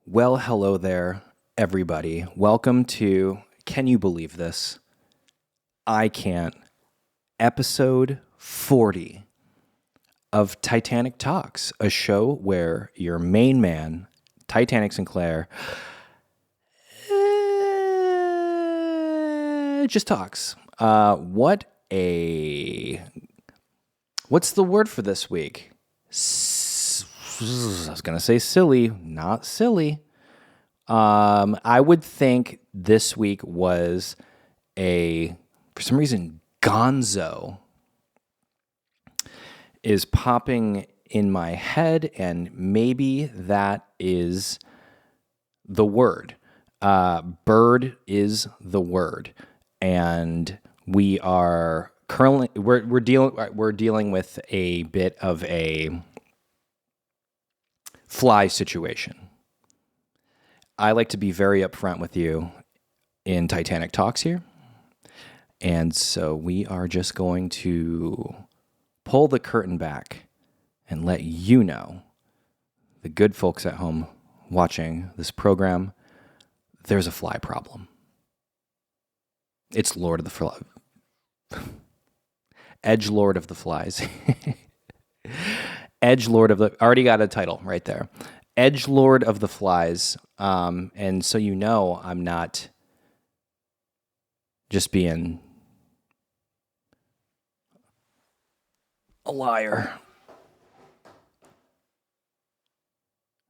Well, hello there, everybody. Welcome to Can You Believe This? I Can't. Episode 40 of Titanic Talks, a show where your main man, Titanic Sinclair, just talks. What's the word for this week? I was going to say silly, not silly. I would think this week was for some reason, gonzo is popping in my head, and maybe that is the word. Bird is the word, and we are currently we're dealing with a bit of a fly situation. I like to be very upfront with you in Titanic Talks here. And so we are just going to pull the curtain back and let you know, the good folks at home watching this program, there's a fly problem. It's Lord of the Flies. Edge Lord of the Flies. Edge Lord of the... Already got a title right there. Edge Lord of the Flies. And so you know I'm not just being a liar.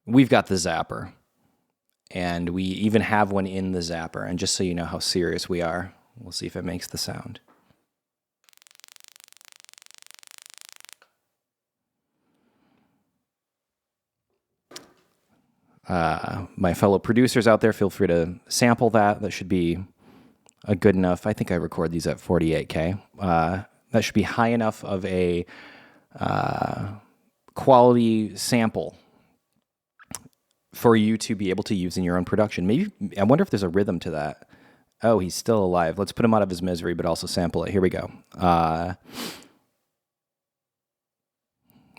We've got the zapper. And we even have one in the zapper. And just so you know how serious we are, we'll see if it makes the sound. My fellow producers out there, feel free to sample that. That should be a good enough. I think I record these at 48K. That should be high enough of a quality sample for you to be able to use in your own production. Maybe, I wonder if there's a rhythm to that. Oh, he's still alive. Let's put him out of his misery, but also sample it. Here we go.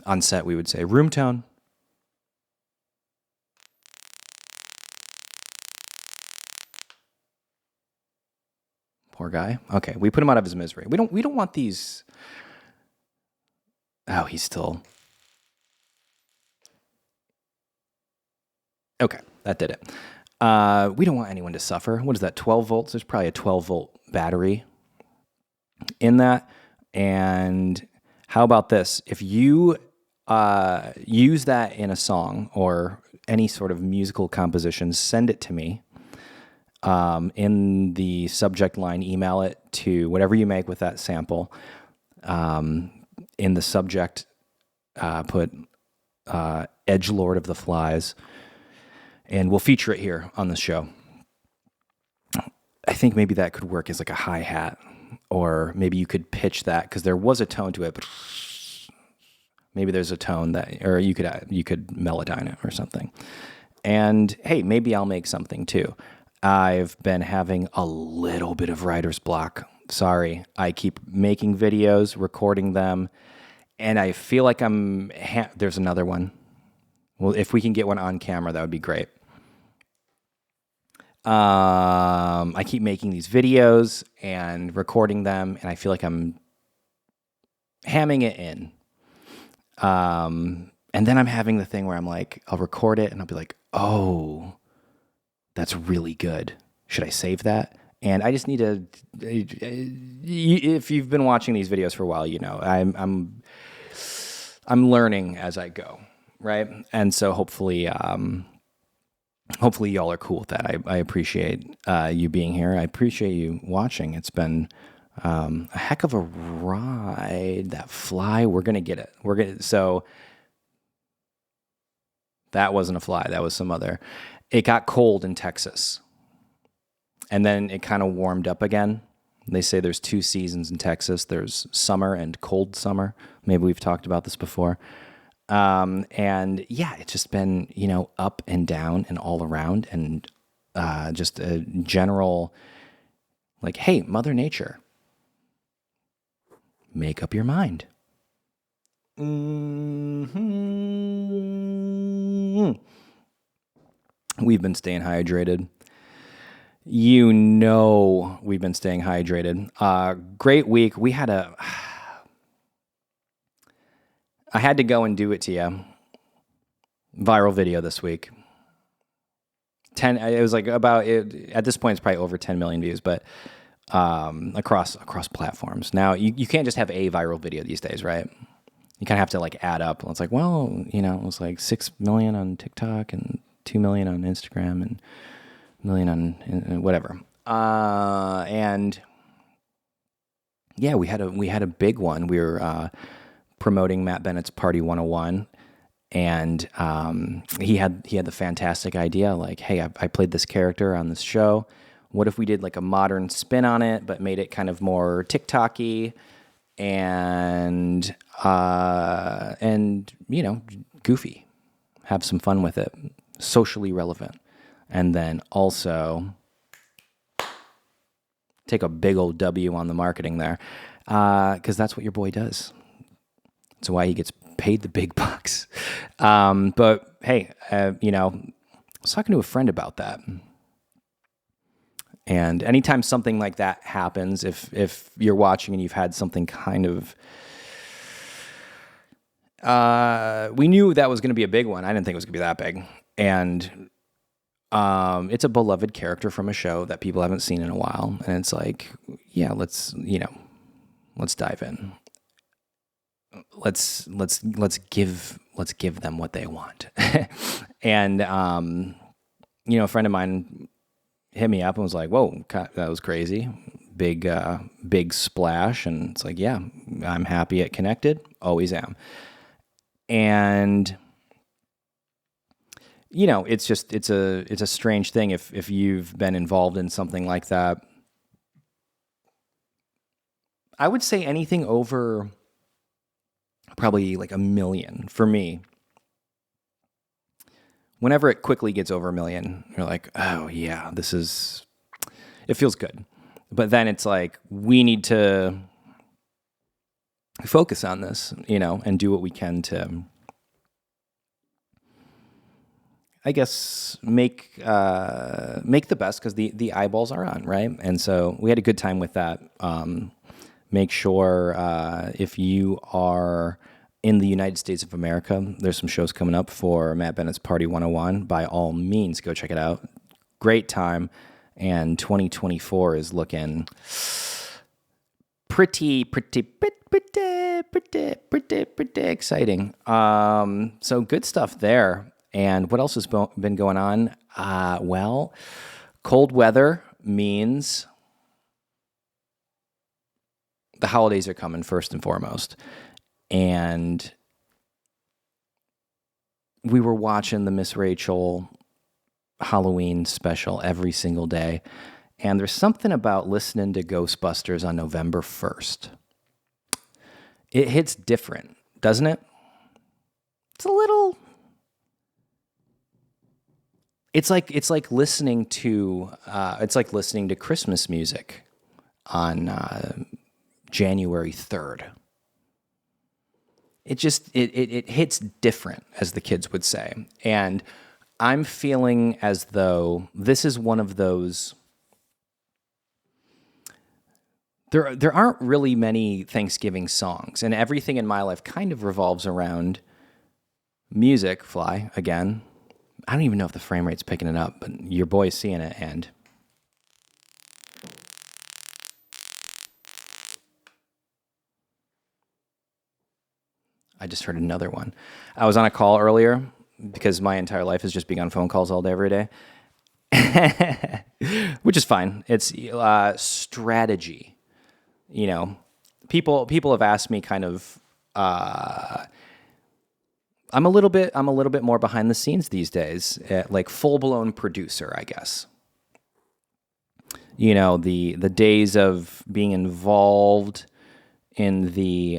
On set, we would say room tone. Poor guy. Okay, we put him out of his misery. We don't want these. Oh, he's still. Okay, that did it. We don't want anyone to suffer. What is that, 12 volts? There's probably a 12-volt battery in that. And how about this? If you use that in a song or any sort of musical composition, send it to me. In the subject line, email it to whatever you make with that sample. In the subject, put Edgelord of the Flies, and we'll feature it here on the show. I think maybe that could work as like a hi-hat, or maybe you could pitch that, because there was a tone to it, but maybe there's a tone that, or you could melodyne it or something. And hey, maybe I'll make something too. I've been having a little bit of writer's block. Sorry. I keep making videos, recording them, and I feel like there's another one. Well, if we can get one on camera, that would be great. I keep making these videos and recording them, and I feel like I'm hamming it in. And then I'm having the thing where I'm like, I'll record it, and I'll be like, oh, that's really good. Should I save that? And I just need to. If you've been watching these videos for a while, you know I'm learning as I go, right? And so hopefully y'all are cool with that. I appreciate you being here. I appreciate you watching. It's been a heck of a ride. That fly, we're gonna get it. So that wasn't a fly. That was some other. It got cold in Texas, and then it kind of warmed up again. They say there's 2 seasons in Texas. There's summer and cold summer. Maybe we've talked about this before. And yeah, it's just been, up and down and all around, and just a general, like, hey, Mother Nature, make up your mind. Mm-hmm. We've been staying hydrated. You know, we've been staying hydrated. Great week. I had to go and do it to you. Viral video this week. It was like about it at this point it's probably over 10 million views, but across platforms. Now you can't just have a viral video these days, right? You kind of have to like add up. It's like, well, it was like 6 million on TikTok and 2 million on Instagram and a million on whatever. And yeah, we had a big one. We were promoting Matt Bennett's Party 101. And he had the fantastic idea, like, hey, I played this character on this show. What if we did like a modern spin on it, but made it kind of more TikTok-y and goofy, have some fun with it, socially relevant, and then also take a big old W on the marketing there, because that's what your boy does. That's why he gets paid the big bucks. But hey, I was talking to a friend about that. And anytime something like that happens, if you're watching and you've had something kind of, we knew that was going to be a big one. I didn't think it was going to be that big. And it's a beloved character from a show that people haven't seen in a while. And it's like, yeah, let's dive in. Let's give them what they want. And a friend of mine hit me up and was like, whoa, that was crazy. Big splash. And it's like, yeah, I'm happy it connected. Always am. And it's a strange thing if you've been involved in something like that. I would say anything over probably like 1 million for me. Whenever it quickly gets over 1 million, you're like, oh yeah, it feels good. But then it's like, we need to focus on this, and do what we can to, I guess, make the best, because the eyeballs are on, right? And so we had a good time with that. Make sure if you are in the United States of America, there's some shows coming up for Matt Bennett's Party 101. By all means, go check it out. Great time. And 2024 is looking pretty exciting. So good stuff there. And what else has been going on? Well, cold weather means the holidays are coming first and foremost. And we were watching the Miss Rachel Halloween special every single day. And there's something about listening to Ghostbusters on November 1st. It hits different, doesn't it? It's like listening to Christmas music on January 3rd. It hits different, as the kids would say. And I'm feeling as though this is one of those. There aren't really many Thanksgiving songs, and everything in my life kind of revolves around music. Fly again. I don't even know if the frame rate's picking it up, but your boy's seeing it, and I just heard another one. I was on a call earlier because my entire life is just being on phone calls all day, every day, which is fine. It's strategy. People have asked me kind of. I'm a little bit more behind the scenes these days, like full blown producer, I guess. The days of being involved in the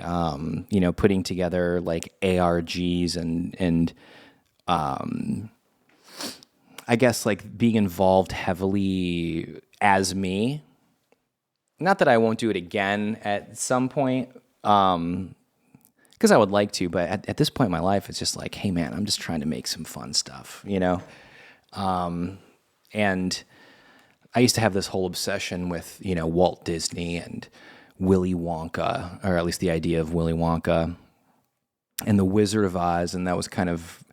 putting together like ARGs and I guess like being involved heavily as me. Not that I won't do it again at some point, because I would like to, but at this point in my life, it's just like, hey man, I'm just trying to make some fun stuff, And I used to have this whole obsession with, Walt Disney and Willy Wonka, or at least the idea of Willy Wonka and the Wizard of Oz. And that was kind of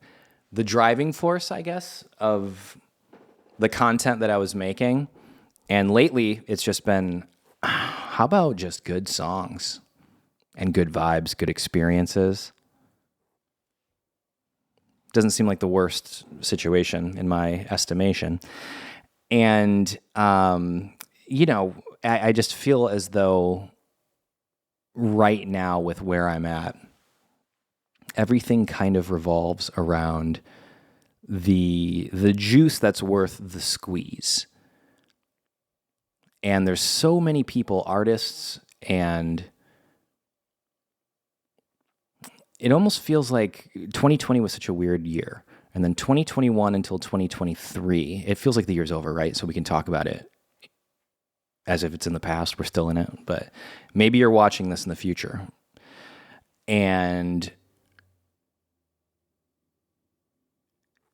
the driving force, I guess, of the content that I was making. And lately, it's just been, how about just good songs and good vibes, good experiences? Doesn't seem like the worst situation in my estimation. And, I just feel as though right now with where I'm at, everything kind of revolves around the juice that's worth the squeeze. And there's so many people, artists, and it almost feels like 2020 was such a weird year. And then 2021 until 2023, it feels like the year's over, right? So we can talk about it as if it's in the past. We're still in it. But maybe you're watching this in the future. And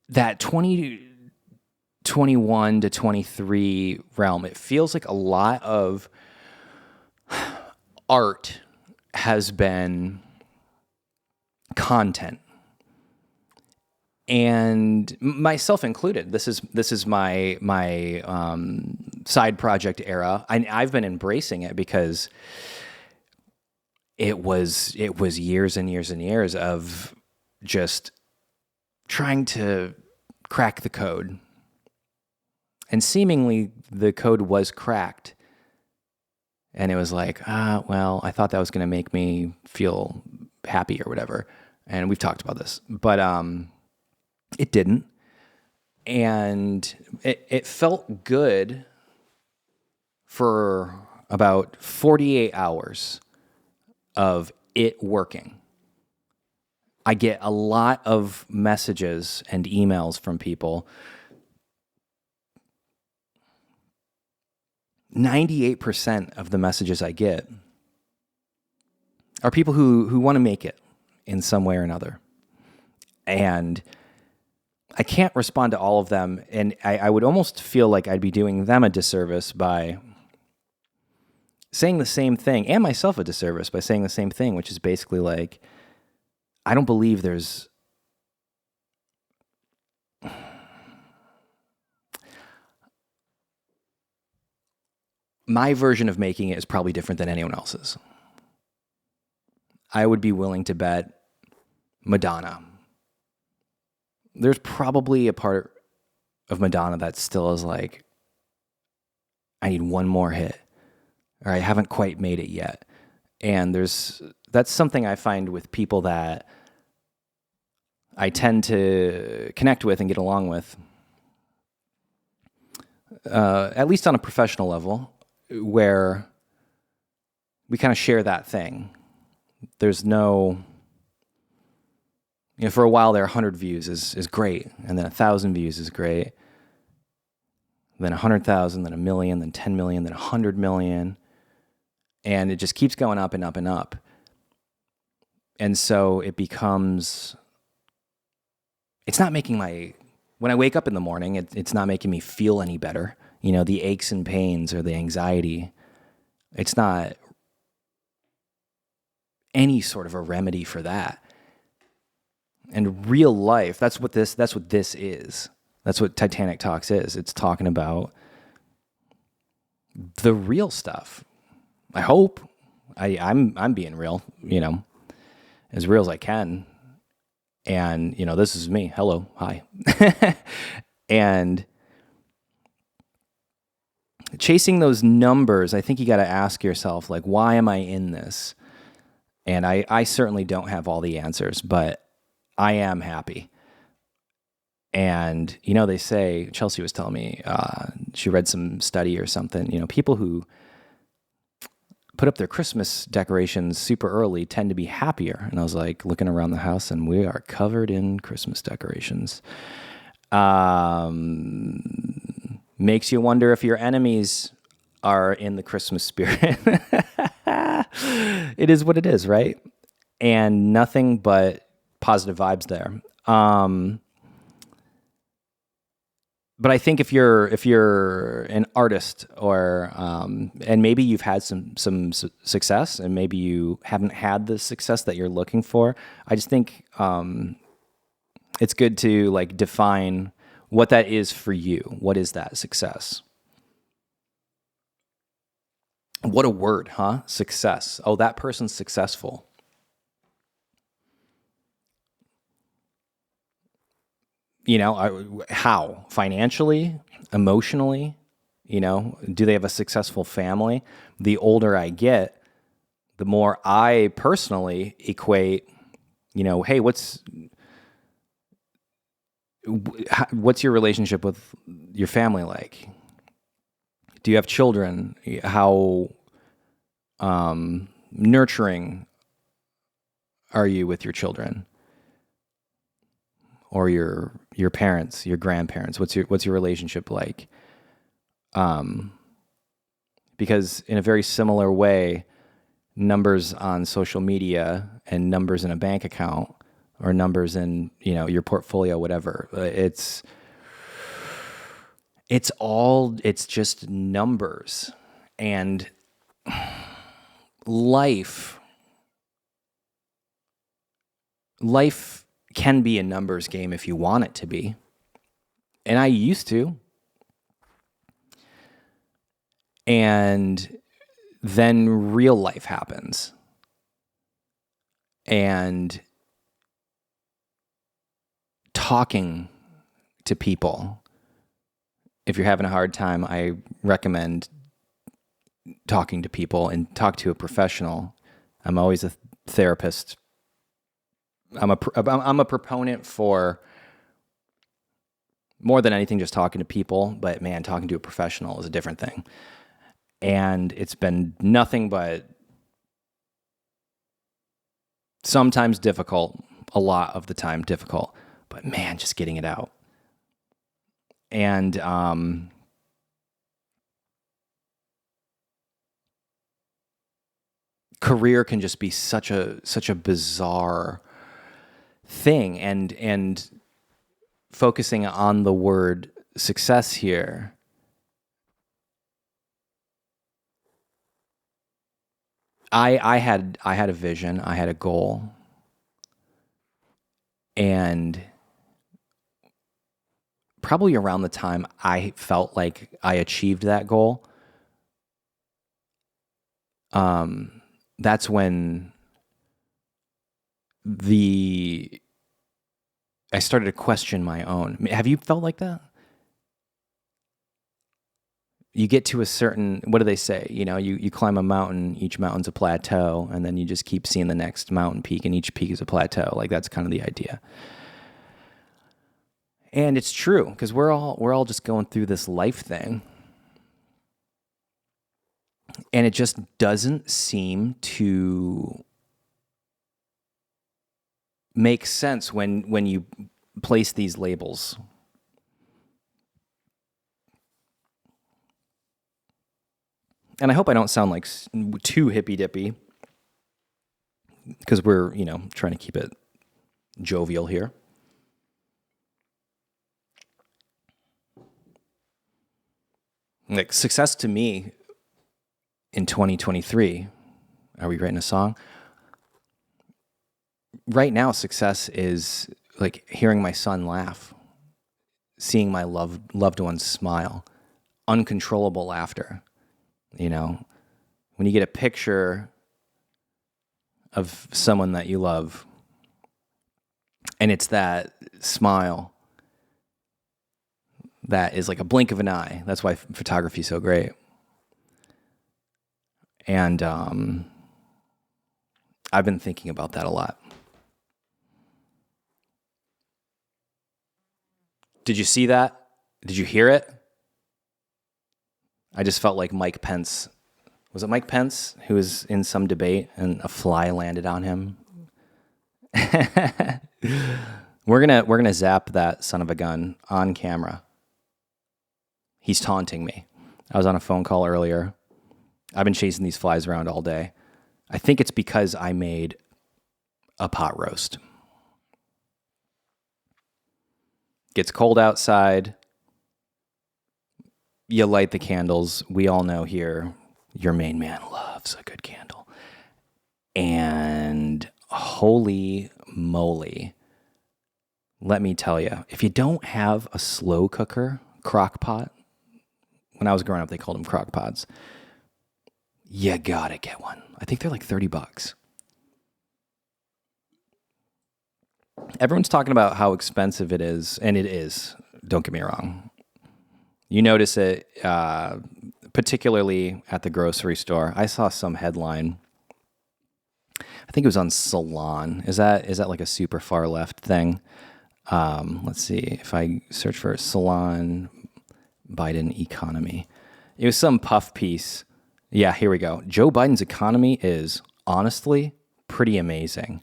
that 2021 to 23 realm, it feels like a lot of art has been content, and myself included. This is my side project era. I've been embracing it because it was years and years and years of just trying to crack the code, and seemingly the code was cracked. And it was like, well, I thought that was going to make me feel happy or whatever. And we've talked about this, but it didn't. And it felt good for about 48 hours of it working. I get a lot of messages and emails from people. 98% of the messages I get are people who want to make it in some way or another. And I can't respond to all of them. And I would almost feel like I'd be doing them a disservice by saying the same thing, and myself a disservice by saying the same thing, which is basically like, I don't believe there's my version of making it is probably different than anyone else's. I would be willing to bet Madonna. There's probably a part of Madonna that still is like, I need one more hit, or I haven't quite made it yet. And that's something I find with people that I tend to connect with and get along with, at least on a professional level, where we kind of share that thing. There's no, for a while there, 100 views is great, and then 1,000 views is great, then 100,000, then 1 million, then 10 million, then 100 million, and it just keeps going up and up and up. And so it becomes, it's not making when I wake up in the morning, it's not making me feel any better. The aches and pains or the anxiety, it's not any sort of a remedy for that. And real life, that's what this is. That's what Titanic Talks is. It's talking about the real stuff. I hope I'm being real, as real as I can. And, this is me. Hello. Hi. And chasing those numbers, I think you got to ask yourself, like, why am I in this? And I certainly don't have all the answers, but I am happy. And, they say, Chelsea was telling me, she read some study or something, people who put up their Christmas decorations super early tend to be happier. And I was like looking around the house, and we are covered in Christmas decorations. Makes you wonder if your enemies are in the Christmas spirit. It is what it is, right? And nothing but positive vibes there. but I think if you're an artist or and maybe you've had some success and maybe you haven't had the success that you're looking for, I just think it's good to like define what that is for you. What is that success? What a word, huh? Success. Oh, that person's successful. How? Financially, emotionally, do they have a successful family? The older I get, the more I personally equate, hey, what's your relationship with your family like? Do you have children? How nurturing are you with your children or your parents, your grandparents? What's your relationship like? Because in a very similar way, numbers on social media and numbers in a bank account or numbers in your portfolio, whatever, it's just numbers. And life can be a numbers game if you want it to be. And I used to. And then real life happens. And talking to people, if you're having a hard time, I recommend talking to people and talk to a professional. I'm always a therapist. I'm a proponent for more than anything just talking to people, but man, talking to a professional is a different thing. And it's been nothing but sometimes difficult, a lot of the time difficult, but man, just getting it out. And career can just be such a bizarre thing, and focusing on the word success here, I had a vision, I had a goal, and probably around the time I felt like I achieved that goal, that's when I started to question my own. Have you felt like that? You get to a certain, what do they say? You climb a mountain, each mountain's a plateau, and then you just keep seeing the next mountain peak, and each peak is a plateau. Like, that's kind of the idea. And it's true, because we're all just going through this life thing. And it just doesn't seem to make sense when you place these labels. And I hope I don't sound like too hippy-dippy, because we're, trying to keep it jovial here. Like, success to me in 2023, are we writing a song? Right now, success is like hearing my son laugh, seeing my loved ones smile, uncontrollable laughter. When you get a picture of someone that you love and it's that smile that is like a blink of an eye. That's why photography is so great. And I've been thinking about that a lot. Did you see that? Did you hear it? I just felt like Mike Pence. Was it Mike Pence who was in some debate and a fly landed on him? We're gonna zap that son of a gun on camera. He's taunting me. I was on a phone call earlier. I've been chasing these flies around all day. I think it's because I made a pot roast. Gets cold outside. you light the candles. We all know here, your main man loves a good candle. And holy moly, let me tell you, if you don't have a slow cooker, crock pot, when I was growing up, they called them crock pots, you gotta get one. I think they're like $30. Everyone's talking about how expensive it is, and it is. Don't get me wrong. You notice it, particularly at the grocery store. I saw some headline. I think it was on Salon. Is that like a super far left thing? Let's see if I search for Salon Biden economy. It was some puff piece. Yeah, here we go. Joe Biden's economy is honestly pretty amazing.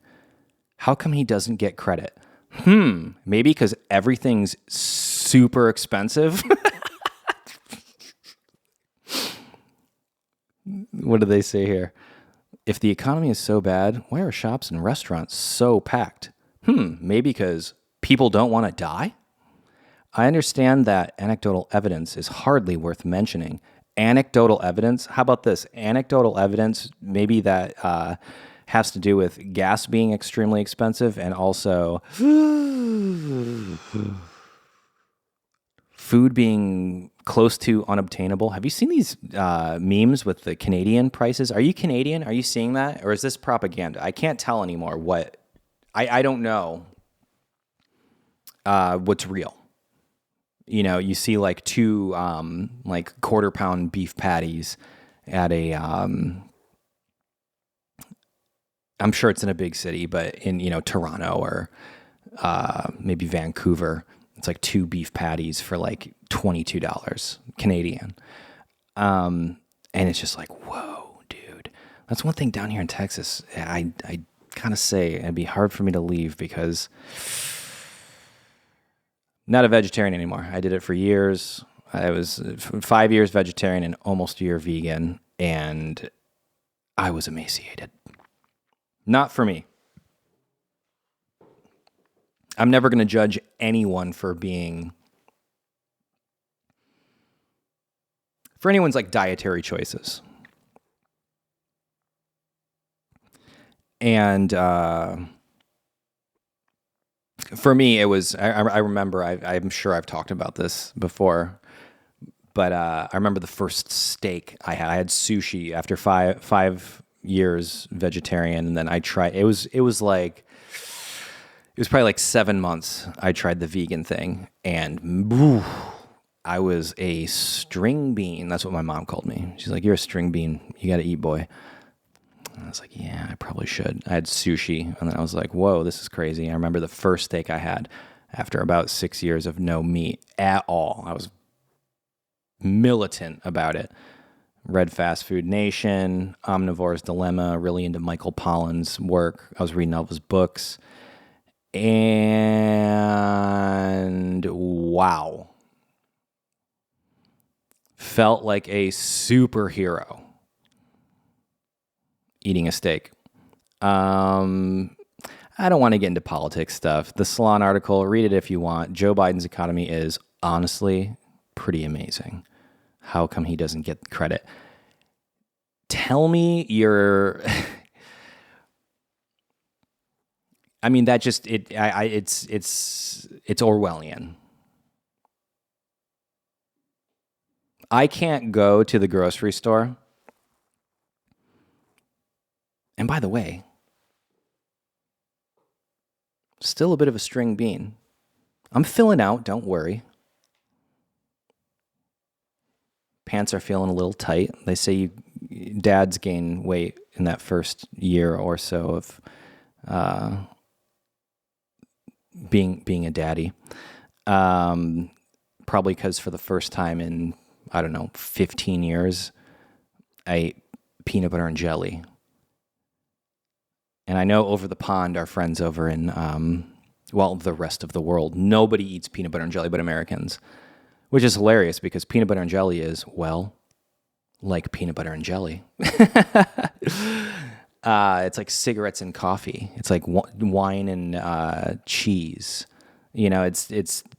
How come he doesn't get credit? Maybe because everything's super expensive. What do they say here? If the economy is so bad, why are shops and restaurants so packed? Maybe because people don't want to die? I understand that anecdotal evidence is hardly worth mentioning. Anecdotal evidence? How about this? Anecdotal evidence, maybe that has to do with gas being extremely expensive and also food being close to unobtainable. Have you seen these memes with the Canadian prices? Are you Canadian? Are you seeing that? Or is this propaganda? I can't tell anymore what... I don't know what's real. You know, you see like two like quarter pound beef patties at a... I'm sure it's in a big city, but in, Toronto or maybe Vancouver, it's like 2 beef patties for like $22 Canadian. And it's just like, whoa, dude. That's one thing down here in Texas. I kind of say it'd be hard for me to leave because I'm not a vegetarian anymore. I did it for years. I was 5 years vegetarian and almost a year vegan, and I was emaciated. Not for me. I'm never going to judge anyone for anyone's like dietary choices. And for me, it was, I remember, I'm sure I've talked about this before, but I remember the first steak I had. I had sushi after five years vegetarian, and then I tried, it was probably like 7 months I tried the vegan thing, and I was a string bean. That's what my mom called me. She's like, you're a string bean. You got to eat, boy. And I was like, yeah, I probably should. I had sushi, and then I was like, whoa, this is crazy. I remember the first steak I had after about 6 years of no meat at all. I was militant about it. Read Fast Food Nation, Omnivore's Dilemma, really into Michael Pollan's work. I was reading all of his books. And wow. Felt like a superhero eating a steak. I don't want to get into politics stuff. The Salon article, read it if you want. Joe Biden's economy is honestly pretty amazing. How come he doesn't get credit? Tell me you're... I mean, that just it's Orwellian. I can't go to the grocery store. And by the way, still a bit of a string bean. I'm filling out, don't worry. Pants are feeling a little tight. They say dads gain weight in that first year or so of being a daddy. Probably because for the first time in, 15 years, I ate peanut butter and jelly. And I know over the pond, our friends over in, the rest of the world, nobody eats peanut butter and jelly but Americans, which is hilarious because peanut butter and jelly is, like peanut butter and jelly. It's like cigarettes and coffee. It's like wine and cheese.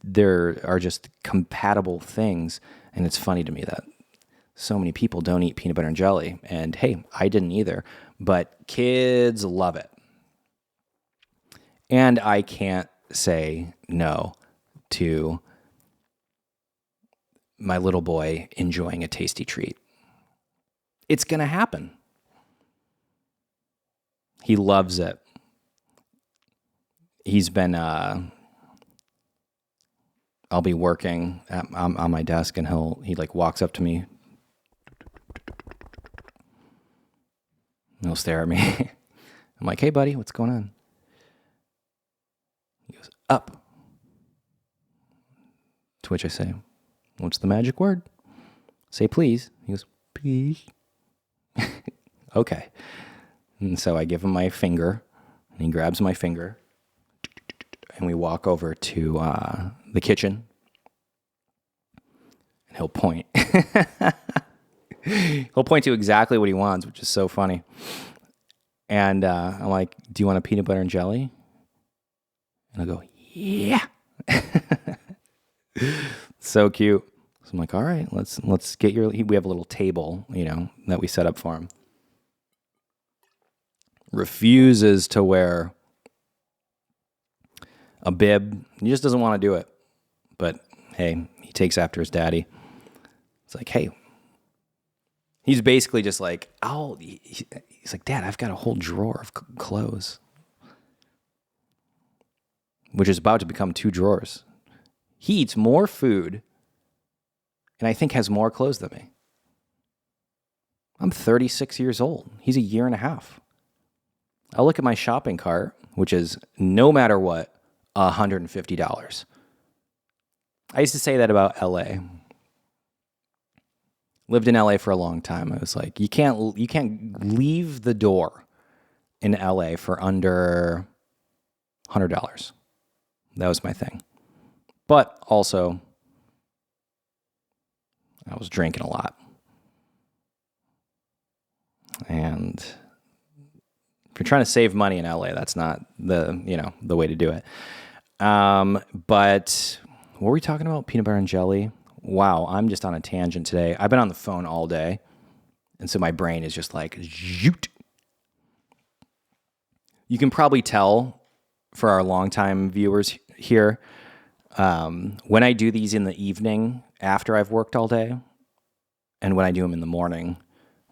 there are just compatible things. And it's funny to me that so many people don't eat peanut butter and jelly. And hey, I didn't either, but kids love it. And I can't say no to my little boy enjoying a tasty treat. It's going to happen. He loves it. He's been, I'll be working on my desk and he like walks up to me. He'll stare at me. I'm like, hey buddy, what's going on? He goes, up. To which I say, what's the magic word? Say please. He goes, please. Okay. And so I give him my finger, and he grabs my finger, and we walk over to the kitchen, and he'll point. He'll point to exactly what he wants, which is so funny. And I'm like, do you want a peanut butter and jelly? And I'll go, yeah. So cute. So I'm like, all right, let's get we have a little table, that we set up for him. Refuses to wear a bib. He just doesn't want to do it. But hey, he takes after his daddy. It's like, hey, he's basically just like, he's like, Dad, I've got a whole drawer of clothes, which is about to become 2 drawers. He eats more food and I think has more clothes than me. I'm 36 years old. He's a year and a half. I'll look at my shopping cart, which is no matter what, $150. I used to say that about LA. Lived in LA for a long time. I was like, you can't leave the door in LA for under $100. That was my thing. But also, I was drinking a lot. And if you're trying to save money in LA, that's not the way to do it. But what were we talking about? Peanut butter and jelly. Wow, I'm just on a tangent today. I've been on the phone all day, and so my brain is just like, zoot. You can probably tell for our longtime viewers here, when I do these in the evening after I've worked all day, and when I do them in the morning,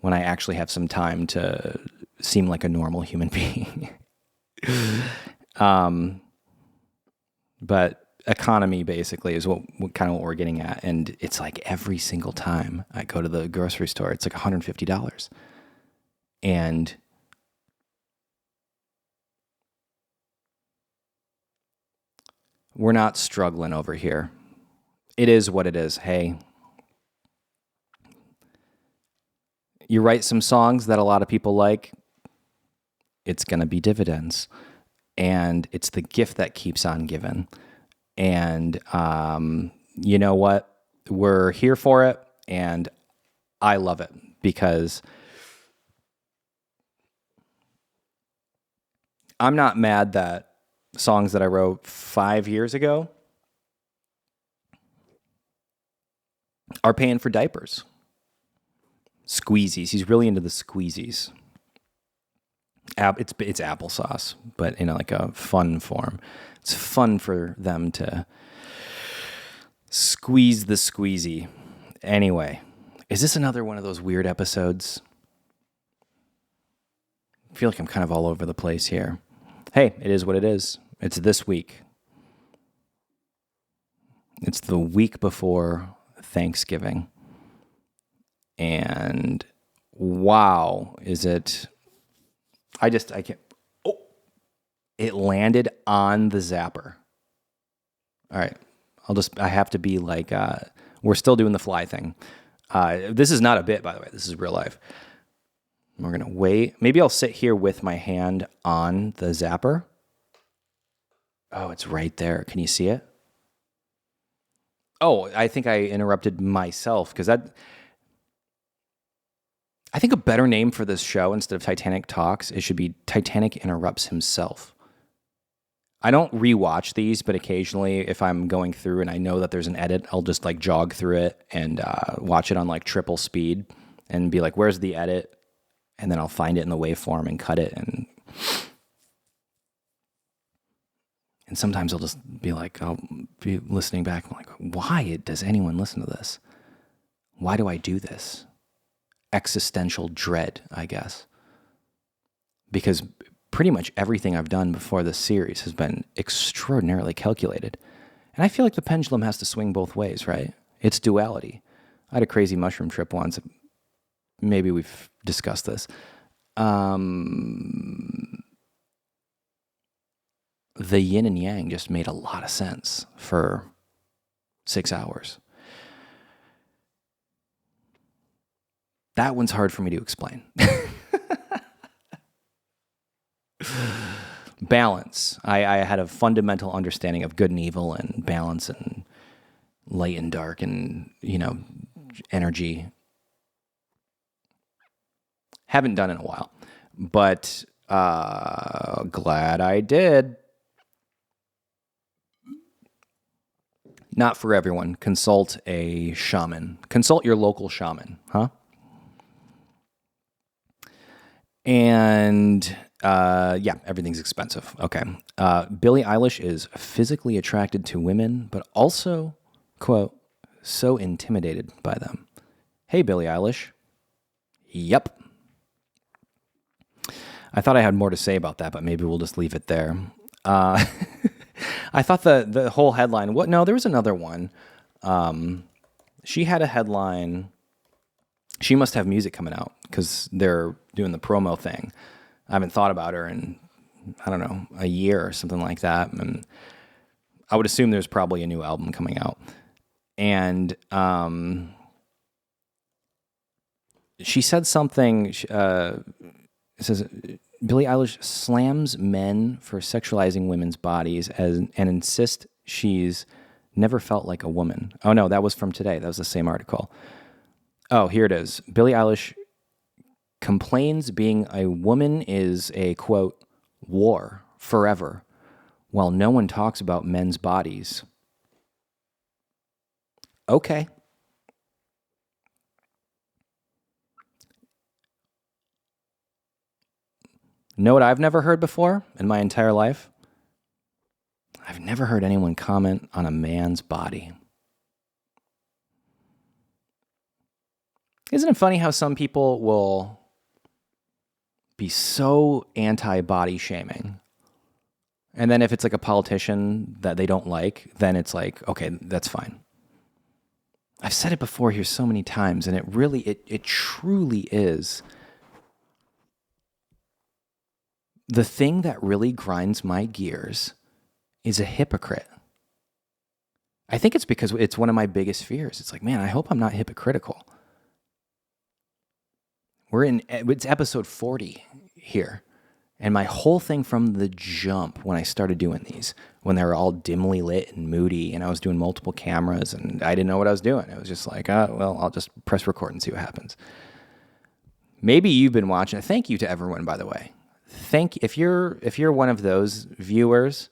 when I actually have some time to seem like a normal human being. But economy basically is what we're getting at. And it's like every single time I go to the grocery store, it's like $150. And we're not struggling over here. It is what it is. Hey, you write some songs that a lot of people like, it's going to be dividends. And it's the gift that keeps on giving. And you know what? We're here for it, and I love it because I'm not mad that songs that I wrote 5 years ago are paying for diapers. Squeezies. He's really into the squeezies. It's applesauce, but in like a fun form. It's fun for them to squeeze the squeezy. Anyway, is this another one of those weird episodes? I feel like I'm kind of all over the place here. Hey, it is what it is. It's this week. It's the week before Thanksgiving. And wow, is it... I can't... Oh! It landed on the zapper. All right. I have to be like... we're still doing the fly thing. This is not a bit, by the way. This is real life. We're going to wait. Maybe I'll sit here with my hand on the zapper. Oh, it's right there. Can you see it? Oh, I think I interrupted myself because I think a better name for this show instead of Titanic Talks, it should be Titanic Interrupts Himself. I don't rewatch these, but occasionally if I'm going through and I know that there's an edit, I'll just like jog through it and watch it on like triple speed and be like, where's the edit? And then I'll find it in the waveform and cut it. And sometimes I'll just be like, I'll be listening back. I'm like, why does anyone listen to this? Why do I do this? Existential dread, I guess. Because pretty much everything I've done before this series has been extraordinarily calculated. And I feel like the pendulum has to swing both ways, right? It's duality. I had a crazy mushroom trip once. Maybe we've discussed this. The yin and yang just made a lot of sense for 6 hours. That one's hard for me to explain. Balance. I had a fundamental understanding of good and evil and balance and light and dark and, energy. Haven't done it in a while, but glad I did. Not for everyone. Consult a shaman. Consult your local shaman, huh? And everything's expensive. Okay. Billie Eilish is physically attracted to women, but also, quote, so intimidated by them. Hey, Billie Eilish. Yep. I thought I had more to say about that, but maybe we'll just leave it there. I thought the whole headline, no, there was another one. She had a headline. She must have music coming out because they're doing the promo thing. I haven't thought about her in, I don't know, a year or something like that. And I would assume there's probably a new album coming out. And she said something, it says, Billie Eilish slams men for sexualizing women's bodies and insists she's never felt like a woman. Oh, no, that was from today. That was the same article. Oh, here it is. Billie Eilish complains being a woman is a, quote, war forever, while no one talks about men's bodies. Okay. Know what I've never heard before in my entire life? I've never heard anyone comment on a man's body. Isn't it funny how some people will be so anti-body shaming, and then if it's like a politician that they don't like, then it's like, okay, that's fine. I've said it before here so many times, and it truly is. The thing that really grinds my gears is a hypocrite. I think it's because it's one of my biggest fears. It's like, man, I hope I'm not hypocritical. It's episode 40 here. And my whole thing from the jump when I started doing these, when they were all dimly lit and moody and I was doing multiple cameras and I didn't know what I was doing. It was just like, I'll just press record and see what happens. Maybe you've been watching. Thank you to everyone, by the way. If you're one of those viewers,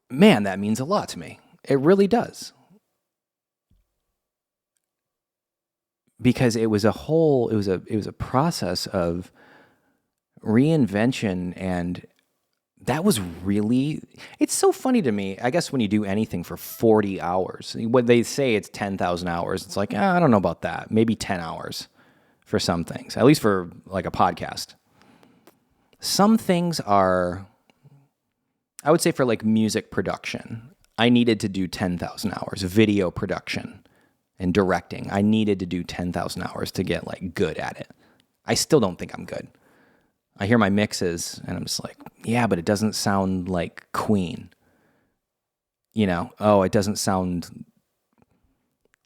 man, that means a lot to me. It really does. Because it was a process of reinvention, and that was really, it's so funny to me. I guess when you do anything for 40 hours, when they say it's 10,000 hours, it's like, I don't know about that. Maybe 10 hours for some things, at least for like a podcast. Some things are, I would say for like music production, I needed to do 10,000 hours. Video production and directing, I needed to do 10,000 hours to get like good at it. I still don't think I'm good. I hear my mixes and I'm just like, yeah, but it doesn't sound like Queen. It doesn't sound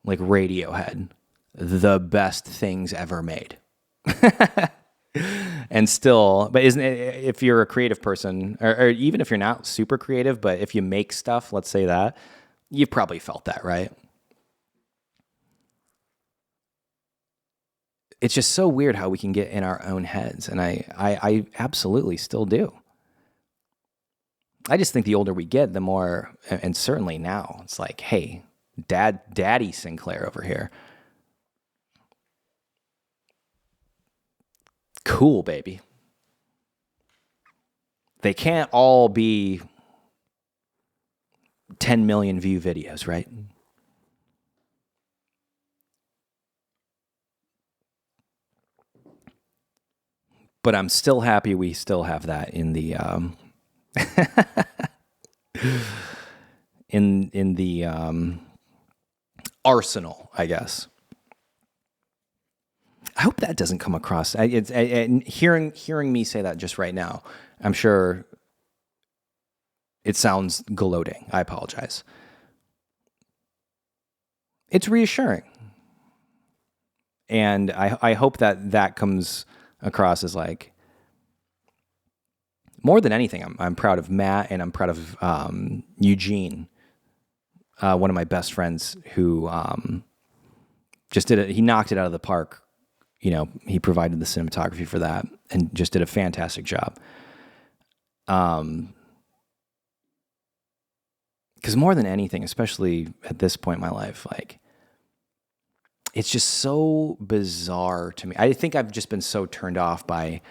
like Radiohead. The best things ever made. And still, but isn't it, if you're a creative person, or even if you're not super creative, but if you make stuff, let's say that, you've probably felt that, right? it's just so weird how we can get in our own heads. And I absolutely still do. I just think the older we get, the more, and certainly now, it's like, hey, daddy Sinclair over here. Cool, baby. They can't all be 10 million view videos, right? But I'm still happy we still have that in the in the arsenal, I guess. I hope that doesn't come across. Hearing me say that just right now, I'm sure it sounds gloating. I apologize. It's reassuring, and I hope that comes across as like, more than anything, I'm proud of Matt, and I'm proud of Eugene, one of my best friends, who just did it. He knocked it out of the park. You know, he provided the cinematography for that and just did a fantastic job. Because more than anything, especially at this point in my life, like, it's just so bizarre to me. I think I've just been so turned off by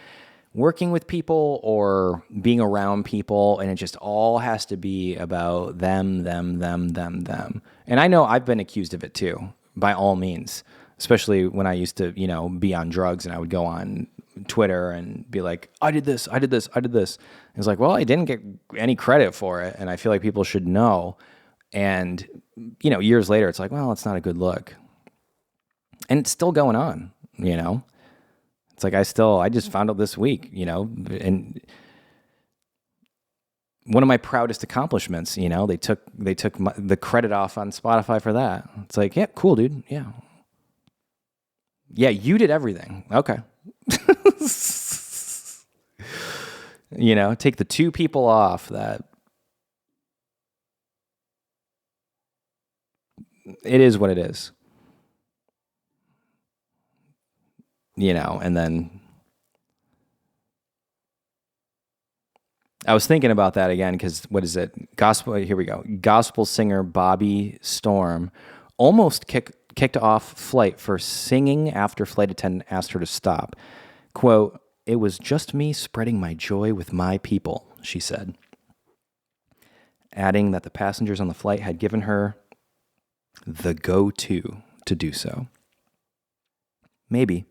working with people or being around people, and it just all has to be about them. And I know I've been accused of it too, by all means, especially when I used to, be on drugs, and I would go on Twitter and be like, I did this. It's like, well, I didn't get any credit for it, and I feel like people should know. And, years later, it's like, well, it's not a good look. And it's still going on, It's like I just found out this week, and one of my proudest accomplishments, they took the credit off on Spotify for that. It's like, yeah, cool, dude. Yeah. Yeah, you did everything. Okay. Take the two people off that. It is what it is. And then I was thinking about that again, because what is it? Here we go. Gospel singer Bobby Storm almost kicked off flight for singing after flight attendant asked her to stop. Quote, "It was just me spreading my joy with my people," she said, adding that the passengers on the flight had given her the go-to to do so. Maybe.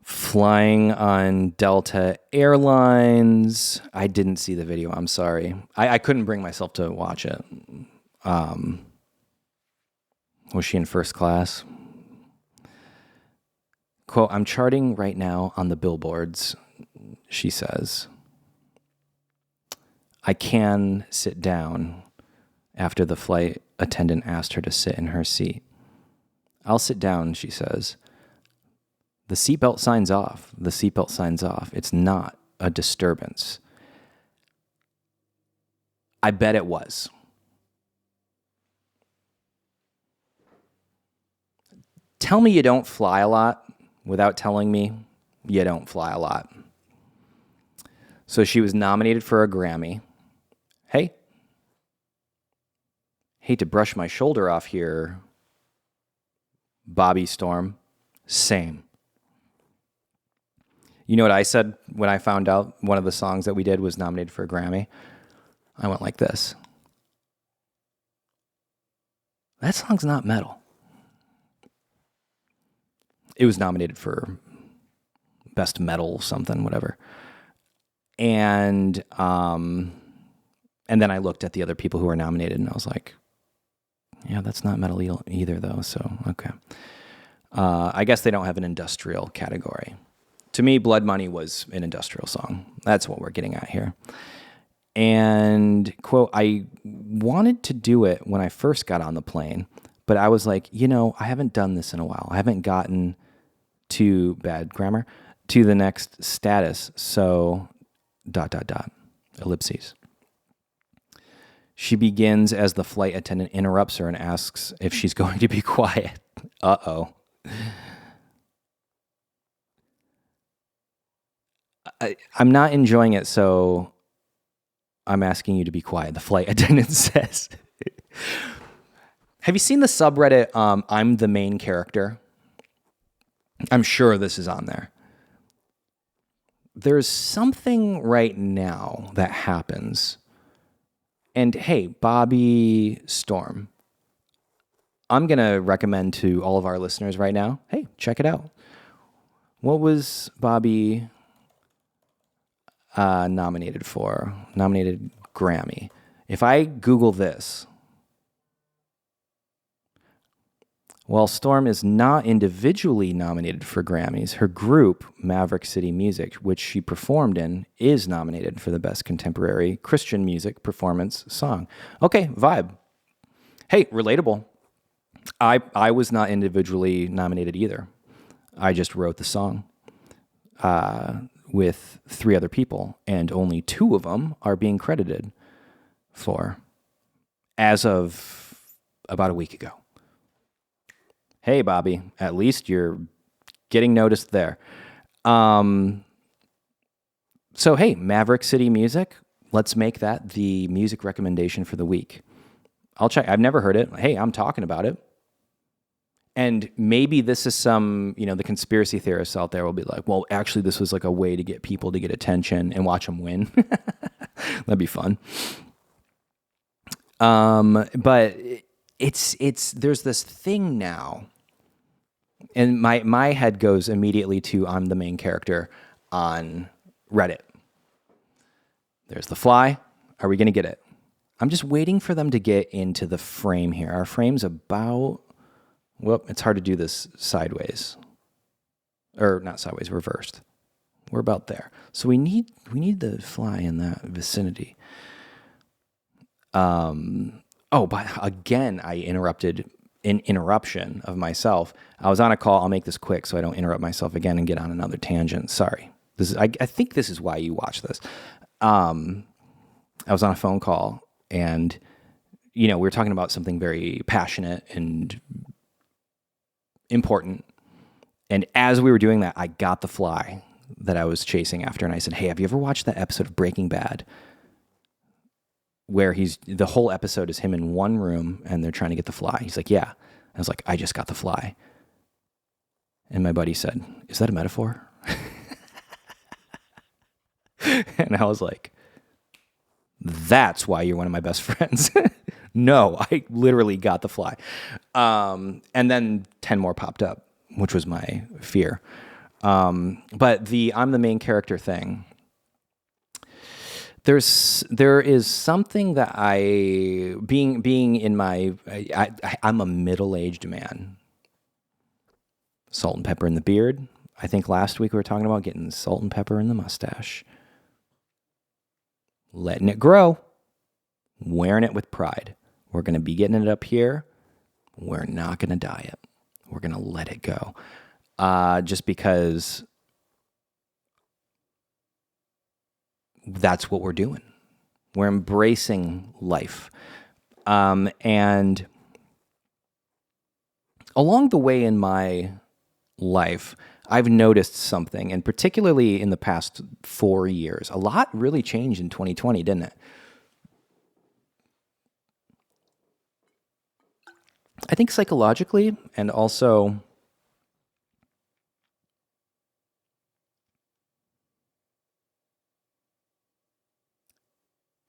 Flying on Delta Airlines. I didn't see the video. I'm sorry. I couldn't bring myself to watch it. Was she in first class? Quote, "I'm charting right now on the billboards," she says. "I can sit down," after the flight attendant asked her to sit in her seat. "I'll sit down," she says. The seatbelt signs off. The seatbelt signs off. It's not a disturbance." I bet it was. Tell me you don't fly a lot without telling me you don't fly a lot. So she was nominated for a Grammy. Hey, hate to brush my shoulder off here, Bobby Storm. Same. You know what I said when I found out one of the songs that we did was nominated for a Grammy? I went like this. That song's not metal. It was nominated for best metal something, whatever. And then I looked at the other people who were nominated, and I was like, yeah, that's not metal either, though. So, okay. I guess they don't have an industrial category. To me, Blood Money was an industrial song. That's what we're getting at here. And, quote, "I wanted to do it when I first got on the plane, but I was like, I haven't done this in a while. I haven't gotten to," bad grammar, "to the next status. So, ellipses." She begins as the flight attendant interrupts her and asks if she's going to be quiet. Uh-oh. I'm not enjoying it, so I'm asking you to be quiet, the flight attendant says. Have you seen the subreddit, I'm the main character? I'm sure this is on there. There's something right now that happens. And hey, Bobby Storm, I'm going to recommend to all of our listeners right now, hey, check it out. What was Bobby nominated for? Nominated Grammy. If I Google this, while Storm is not individually nominated for Grammys, her group, Maverick City Music, which she performed in, is nominated for the Best Contemporary Christian Music Performance Song. Okay, vibe. Hey, relatable. I was not individually nominated either. I just wrote the song with 3 other people, and only 2 of them are being credited for as of about a week ago. Hey, Bobby, at least you're getting noticed there. So, hey, Maverick City Music, let's make that the music recommendation for the week. I'll check. I've never heard it. Hey, I'm talking about it. And maybe this is some, the conspiracy theorists out there will be like, well, actually, this was like a way to get people to get attention and watch them win. That'd be fun. But there's this thing now. And my head goes immediately to I'm the main character on Reddit. There's the fly. Are we going to get it? I'm just waiting for them to get into the frame here. Our frame's about, it's hard to do this sideways. Or not sideways, reversed. We're about there. So we need the fly in that vicinity. But again, I interrupted an interruption of myself. I was on a call. I'll make this quick so I don't interrupt myself again and get on another tangent. Sorry. I think this is why you watch this. I was on a phone call and, we were talking about something very passionate and important. And as we were doing that, I got the fly that I was chasing after. And I said, hey, have you ever watched that episode of Breaking Bad where the whole episode is him in one room and they're trying to get the fly? He's like, yeah. I was like, I just got the fly. And my buddy said, is that a metaphor? And I was like, that's why you're one of my best friends. No, I literally got the fly. And then 10 more popped up, which was my fear. But I'm the main character thing. There is something that being in I'm a middle-aged man. Salt and pepper in the beard. I think last week we were talking about getting salt and pepper in the mustache. Letting it grow. Wearing it with pride. We're going to be getting it up here. We're not going to dye it. We're going to let it go. Just because that's what we're doing. We're embracing life. And along the way in my life, I've noticed something, and particularly in the past 4 years, a lot really changed in 2020, didn't it? I think psychologically and also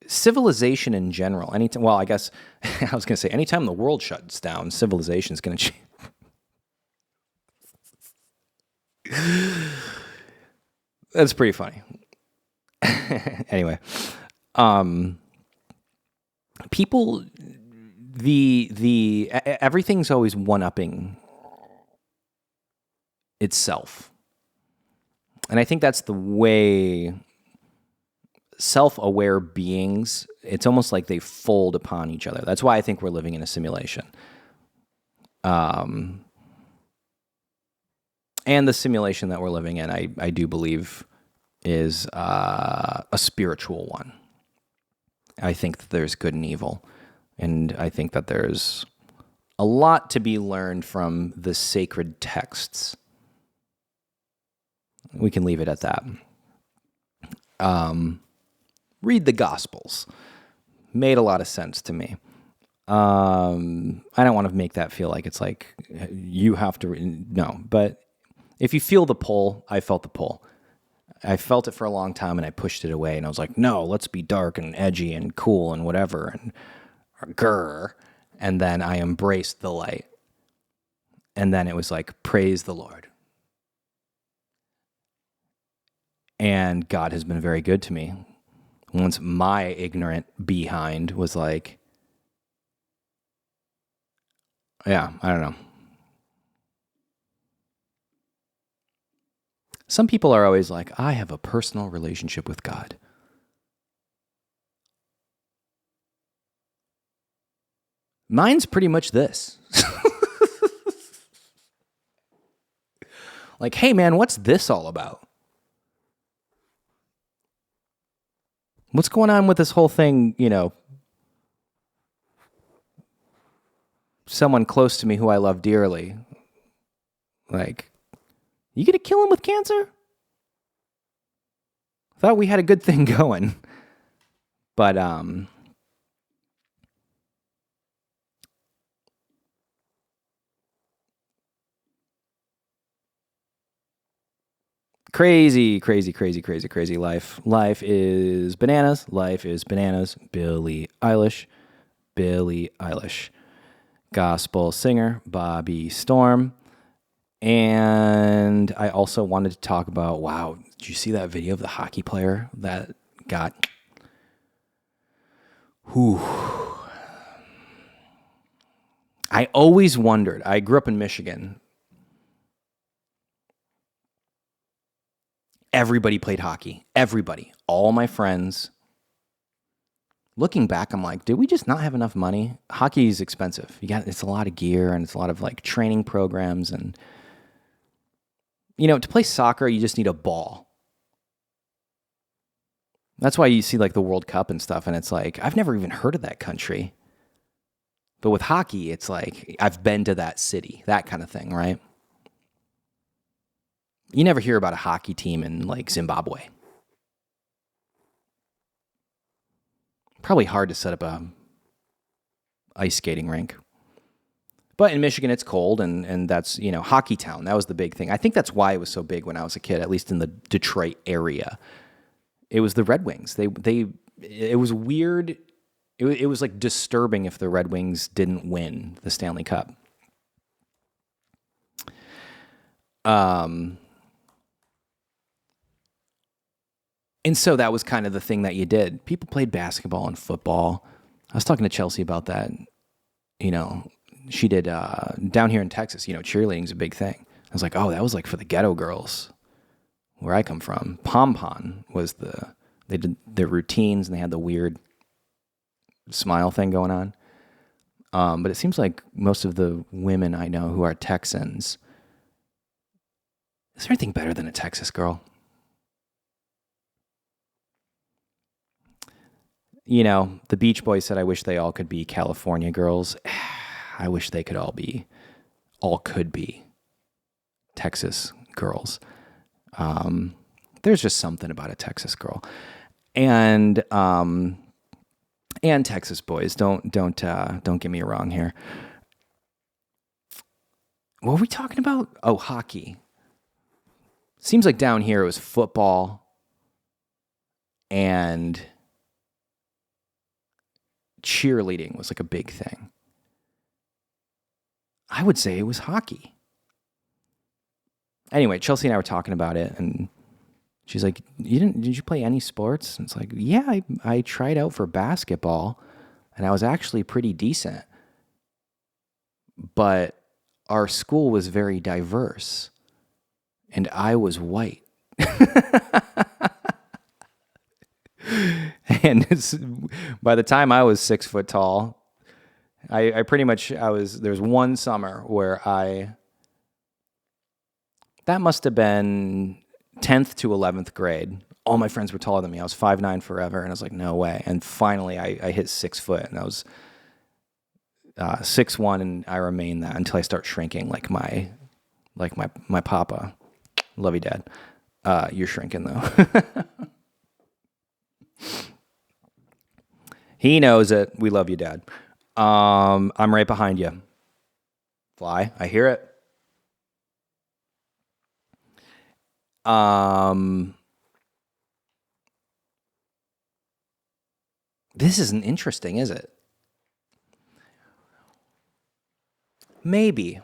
civilization in general. Anytime the world shuts down, civilization is going to change. That's pretty funny. Anyway, people, everything's always one-upping itself. And I think that's the way self-aware beings, it's almost like they fold upon each other. That's why I think we're living in a simulation. And the simulation that we're living in, I do believe, is a spiritual one. I think that there's good and evil. And I think that there's a lot to be learned from the sacred texts. We can leave it at that. Read the Gospels. Made a lot of sense to me. I don't want to make that feel like it's like you have to. No, but if you feel the pull, I felt the pull. I felt it for a long time and I pushed it away and I was like, no, let's be dark and edgy and cool and whatever and grr. And then I embraced the light. And then it was like, praise the Lord. And God has been very good to me. Once my ignorant behind was like, yeah, I don't know. Some people are always like, I have a personal relationship with God. Mine's pretty much this. Like, hey man, what's this all about? What's going on with this whole thing, someone close to me who I love dearly. Like, you gonna kill him with cancer? Thought we had a good thing going. But, crazy life. Life is bananas. Life is bananas. Billie Eilish. Gospel singer, Bobby Storm. And I also wanted to talk about, wow, did you see that video of the hockey player that got... Whew. I always wondered, I grew up in Michigan. Everybody played hockey. Everybody. All my friends. Looking back, I'm like, did we just not have enough money? Hockey is expensive. It's a lot of gear and it's a lot of like training programs. And, to play soccer, you just need a ball. That's why you see like the World Cup and stuff. And it's like, I've never even heard of that country. But with hockey, it's like, I've been to that city, that kind of thing, right? You never hear about a hockey team in like Zimbabwe. Probably hard to set up a ice skating rink. But in Michigan, it's cold, and that's, hockey town. That was the big thing. I think that's why it was so big when I was a kid, at least in the Detroit area. It was the Red Wings. It was weird. It was like disturbing if the Red Wings didn't win the Stanley Cup. And so that was kind of the thing that you did. People played basketball and football. I was talking to Chelsea about that. She did down here in Texas, cheerleading's a big thing. I was like, oh, that was like for the ghetto girls where I come from. Pom-pom was they did their routines and they had the weird smile thing going on. But it seems like most of the women I know who are Texans, is there anything better than a Texas girl? The Beach Boys said, I wish they all could be California girls. I wish they could could be Texas girls. There's just something about a Texas girl. And Texas boys, don't get me wrong here. What were we talking about? Oh, hockey. Seems like down here it was football and cheerleading was like a big thing. I would say it was hockey. Anyway, Chelsea and I were talking about it, and she's like, did you play any sports? And it's like, yeah, I tried out for basketball, and I was actually pretty decent. But our school was very diverse, and I was white. And by the time I was 6 foot tall, I pretty much, there's one summer where that must have been 10th to 11th grade. all my friends were taller than me. I was 5'9" forever, and I was like, no way. And finally, I hit 6 foot, and I was 6'1", and I remain that until I start shrinking like my papa. Love you, Dad. You're shrinking though. He knows it. We love you, Dad. I'm right behind you. Fly. I hear it. This isn't interesting, is it? Maybe.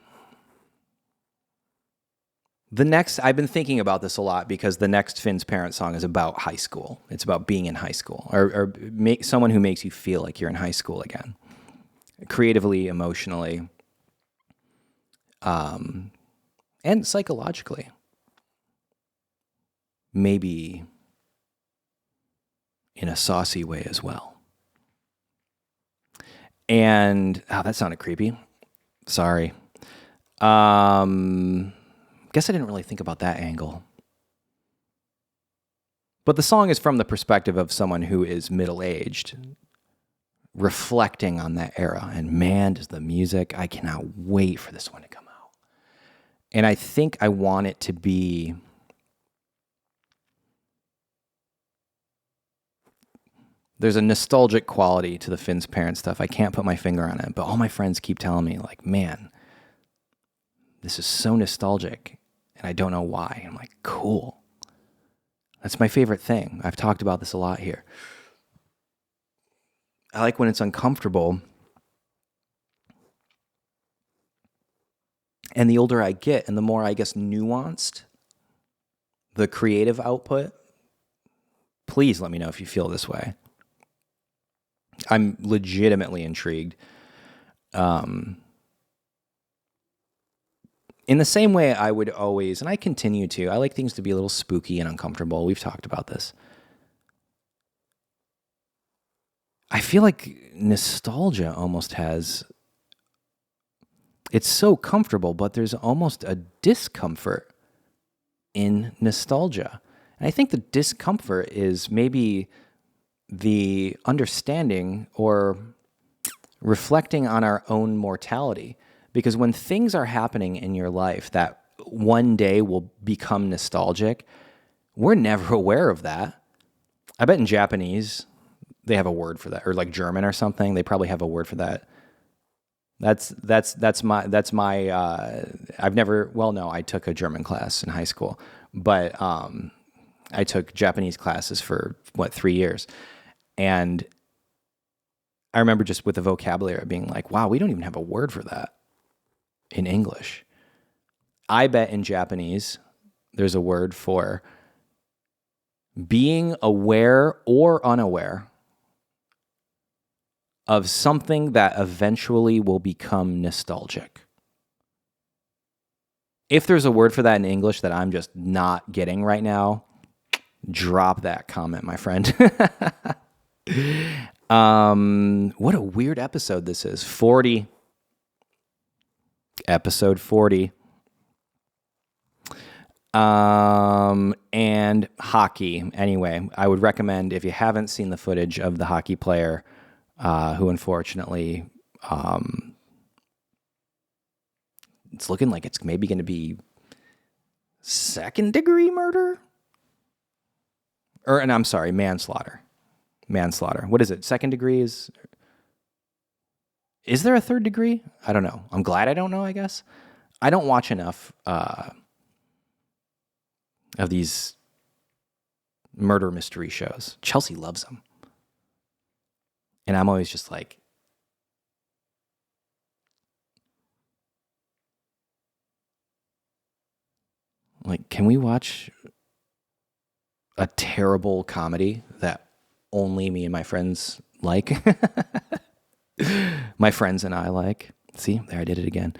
I've been thinking about this a lot because the next Finn's Parent song is about high school. It's about being in high school or someone who makes you feel like you're in high school again, creatively, emotionally, and psychologically. Maybe in a saucy way as well. And, that sounded creepy. Sorry. Guess I didn't really think about that angle. But the song is from the perspective of someone who is middle-aged, reflecting on that era. And man, does the music, I cannot wait for this one to come out. And I think I want it to be... There's a nostalgic quality to the Finn's Parent stuff. I can't put my finger on it, but all my friends keep telling me, like, man, this is so nostalgic, and I don't know why. I'm like, cool. That's my favorite thing. I've talked about this a lot here. I like when it's uncomfortable. And the older I get, and the more, I guess, nuanced the creative output, please let me know if you feel this way. I'm legitimately intrigued. In the same way I would always, and I continue to, I like things to be a little spooky and uncomfortable. We've talked about this. I feel like nostalgia almost has, it's so comfortable, but there's almost a discomfort in nostalgia. And I think the discomfort is maybe the understanding or reflecting on our own mortality. Because when things are happening in your life that one day will become nostalgic, we're never aware of that. I bet in Japanese, they have a word for that, or like German or something, they probably have a word for that. That's my, I've never, well, no, I took a German class in high school, but I took Japanese classes for 3 years. And I remember just with the vocabulary being like, wow, we don't even have a word for that in English. I bet in Japanese, there's a word for being aware or unaware of something that eventually will become nostalgic. If there's a word for that in English that I'm just not getting right now, drop that comment, my friend. What a weird episode this is. 40. Episode 40. And hockey. Anyway, I would recommend, if you haven't seen the footage of the hockey player who unfortunately it's looking like it's maybe going to be second-degree murder? And I'm sorry, manslaughter. Manslaughter. What is it? Second degree is there a third degree? I don't know. I'm glad I don't know, I guess. I don't watch enough of these murder mystery shows. Chelsea loves them. And I'm always just like, can we watch a terrible comedy that only me and my friends like? My friends and I like. See, there, I did it again.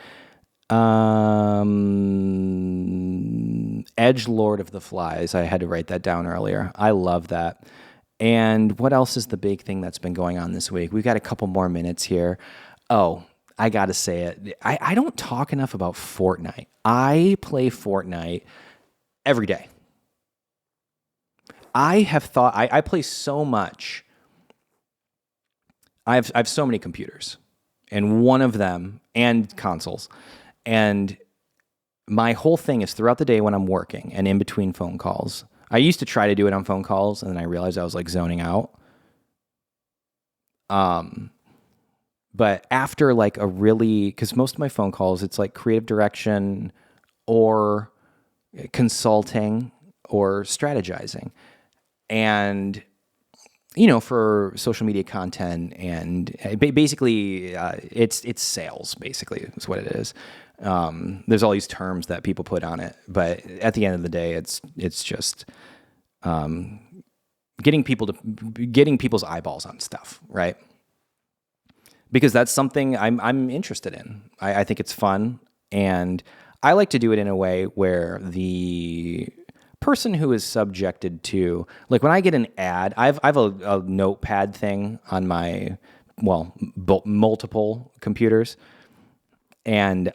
Edgelord of the Flies. I had to write that down earlier. I love that. And what else is the big thing that's been going on this week? We've got a couple more minutes here. Oh, I got to say it. I don't talk enough about Fortnite. I play Fortnite every day. I have thought, I play so much. I have so many computers, and one of them, and consoles. And my whole thing is throughout the day when I'm working and in between phone calls. I used to try to do it on phone calls, and then I realized I was like zoning out. But after like because most of my phone calls, it's like creative direction or consulting or strategizing. And, for social media content and basically it's sales, basically is what it is. There's all these terms that people put on it, but at the end of the day, it's just getting people's eyeballs on stuff, right? Because that's something I'm interested in. I think it's fun, and I like to do it in a way where the person who is subjected to, like when I get an ad, I have a notepad thing on my, multiple computers, and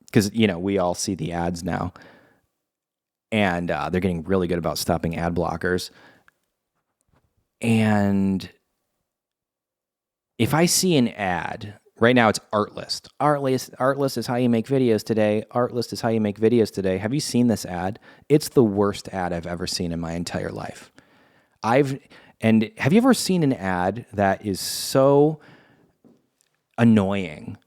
because we all see the ads now, and they're getting really good about stopping ad blockers. And if I see an ad, right now it's Artlist. Artlist is how you make videos today. Artlist is how you make videos today. Have you seen this ad? It's the worst ad I've ever seen in my entire life. And have you ever seen an ad that is so annoying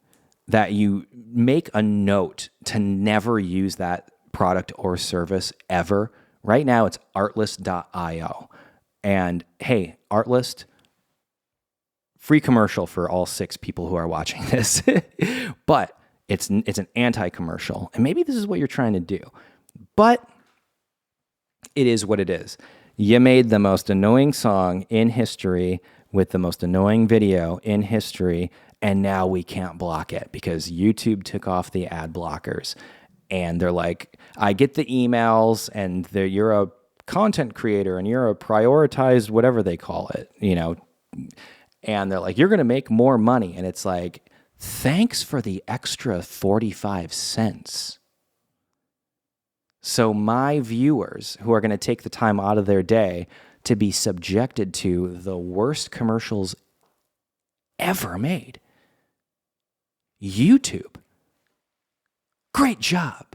that you make a note to never use that product or service ever? Right now it's artlist.io. And hey, Artlist, free commercial for all 6 people who are watching this, but it's an anti-commercial, and maybe this is what you're trying to do, but it is what it is. You made the most annoying song in history with the most annoying video in history, and now we can't block it because YouTube took off the ad blockers, and they're like, I get the emails, and you're a content creator, and you're a prioritized whatever they call it, and they're like, you're going to make more money. And it's like, thanks for the extra 45 cents. So my viewers who are going to take the time out of their day to be subjected to the worst commercials ever made. YouTube. Great job.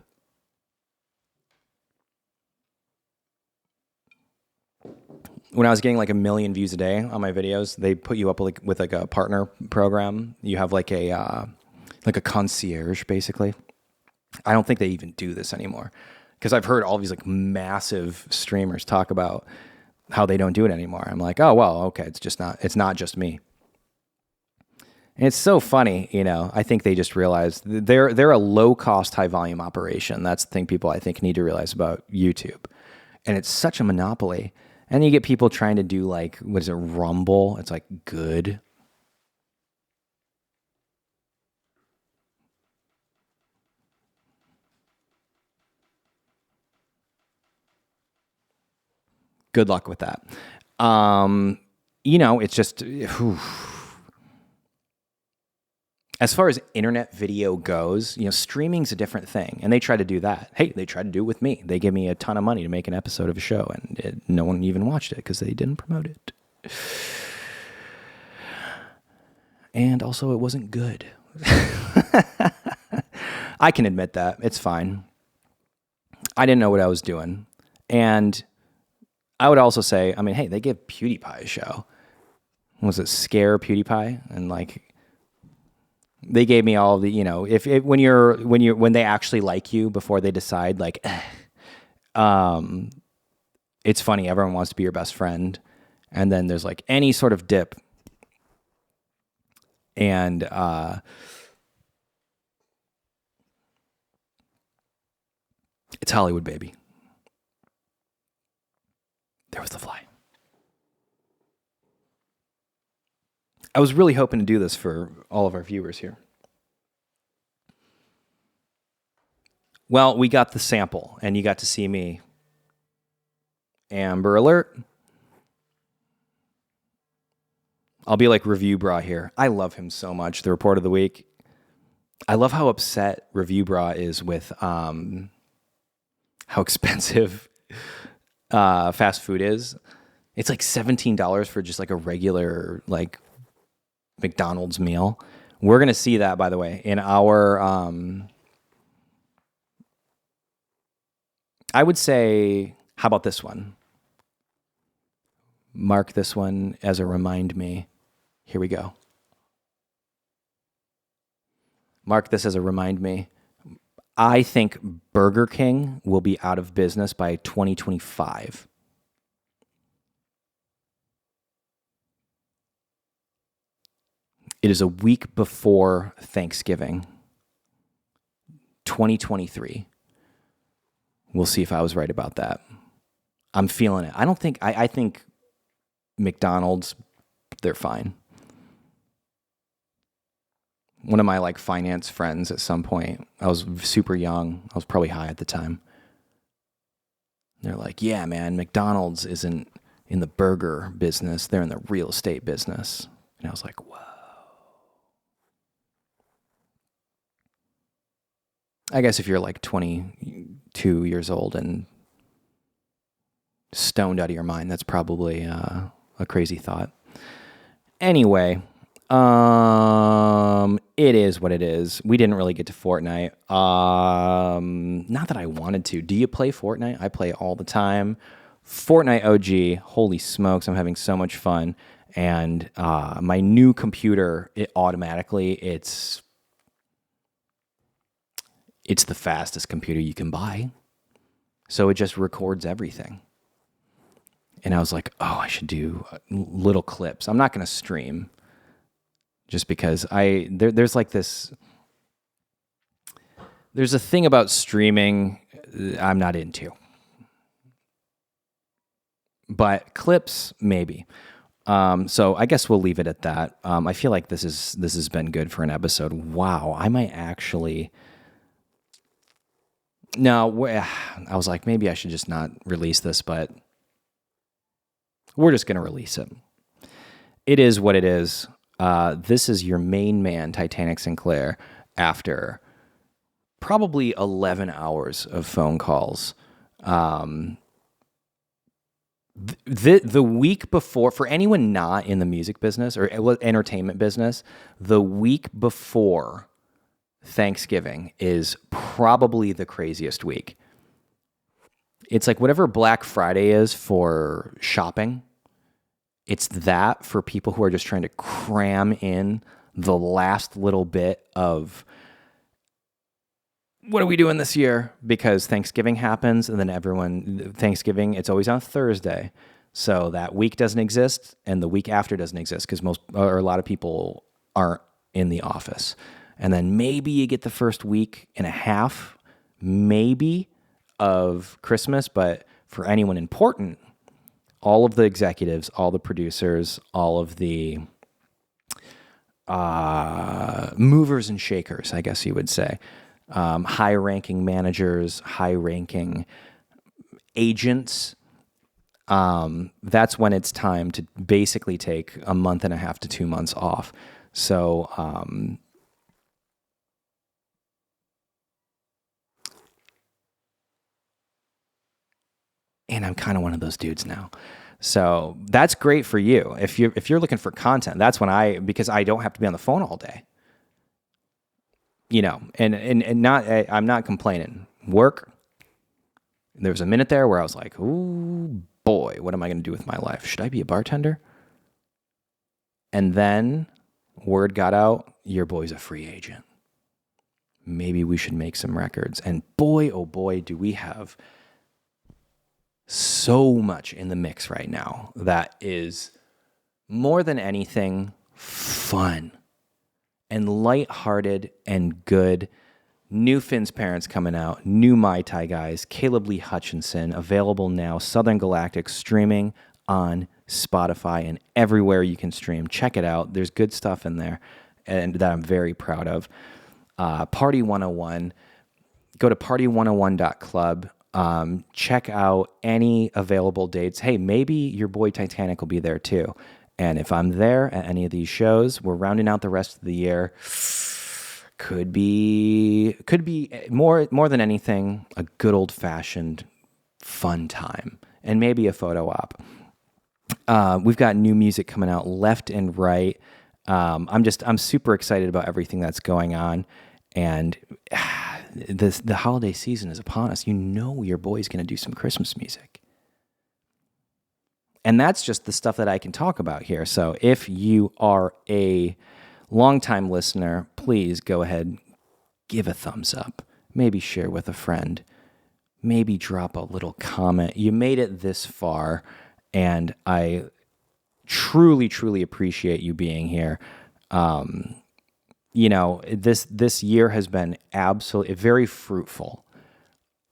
When I was getting like 1 million views a day on my videos, they put you up with a partner program. You have like a concierge, basically. I don't think they even do this anymore, because I've heard all these like massive streamers talk about how they don't do it anymore. I'm like, oh well, okay, it's not just me. And it's so funny, I think they just realized they're a low cost, high volume operation. That's the thing people I think need to realize about YouTube. And it's such a monopoly. And you get people trying to do like, what is it, Rumble? It's like good. Good luck with that. It's just, as far as internet video goes, streaming's a different thing. And they try to do that. Hey, they tried to do it with me. They give me a ton of money to make an episode of a show, and no one even watched it because they didn't promote it. And also, it wasn't good. I can admit that. It's fine. I didn't know what I was doing. And I would also say, hey, they give PewDiePie a show. Was it Scare PewDiePie? And like, they gave me all the, when they actually like you before they decide, like, it's funny. Everyone wants to be your best friend. And then there's like any sort of dip. And, it's Hollywood, baby. There was the fly. I was really hoping to do this for all of our viewers here. Well, we got the sample, and you got to see me. Amber alert. I'll be like Review Bra here. I love him so much. The report of the week. I love how upset Review Bra is with how expensive fast food is. It's like $17 for just like a regular like McDonald's meal. We're gonna see that, by the way, in our. I would say, how about this one? Mark this one as a remind me. Here we go. Mark this as a remind me. I think Burger King will be out of business by 2025. It is a week before Thanksgiving, 2023. We'll see if I was right about that. I'm feeling it. I think McDonald's, they're fine. One of my like finance friends at some point, I was super young. I was probably high at the time. They're like, yeah, man, McDonald's isn't in the burger business. They're in the real estate business. And I was like, whoa. I guess if you're like 22 years old and stoned out of your mind, that's probably a crazy thought. Anyway, it is what it is. We didn't really get to Fortnite. Not that I wanted to. Do you play Fortnite? I play all the time. Fortnite OG, holy smokes, I'm having so much fun. And my new computer, it's the fastest computer you can buy. So it just records everything. And I was like, oh, I should do little clips. I'm not going to stream just because there's like this, there's a thing about streaming I'm not into. But clips, maybe. So I guess we'll leave it at that. I feel like this has been good for an episode. Wow, I might actually... No, I was like, maybe I should just not release this, but we're just going to release it. It is what it is. This is your main man, Titanic Sinclair, after probably 11 hours of phone calls. The week before, for anyone not in the music business or entertainment business, the week before Thanksgiving is probably the craziest week. It's like whatever Black Friday is for shopping, it's that for people who are just trying to cram in the last little bit of what are we doing this year? Because Thanksgiving happens and then Thanksgiving, it's always on Thursday. So that week doesn't exist and the week after doesn't exist because a lot of people aren't in the office. And then maybe you get the first week and a half, maybe, of Christmas. But for anyone important, all of the executives, all the producers, all of the movers and shakers, I guess you would say, high-ranking managers, high-ranking agents, that's when it's time to basically take a month and a half to 2 months off. So... and I'm kind of one of those dudes now. So that's great for you. If you're looking for content, that's when because I don't have to be on the phone all day. You know, and not, I'm not complaining. Work. There was a minute there where I was like, ooh, boy, what am I going to do with my life? Should I be a bartender? And then word got out, your boy's a free agent. Maybe we should make some records. And boy, oh boy, do we have so much in the mix right now that is more than anything fun and lighthearted and good. New Finn's Parents coming out, new Mai Tai guys, Caleb Lee Hutchinson, available now, Southern Galactic, streaming on Spotify and everywhere you can stream. Check it out. There's good stuff in there and that I'm very proud of. Party 101, go to party101.club. Check out any available dates. Hey, maybe your boy Titanic will be there too. And if I'm there at any of these shows, we're rounding out the rest of the year. Could be more than anything, a good old fashioned fun time. and maybe a photo op. We've got new music coming out left and right. I'm super excited about everything that's going on. And the holiday season is upon us. You know your boy's going to do some Christmas music. And that's just the stuff that I can talk about here. So if you are a longtime listener, please go ahead, give a thumbs up, maybe share with a friend, maybe drop a little comment. You made it this far, and I truly, truly appreciate you being here. This year has been absolutely very fruitful,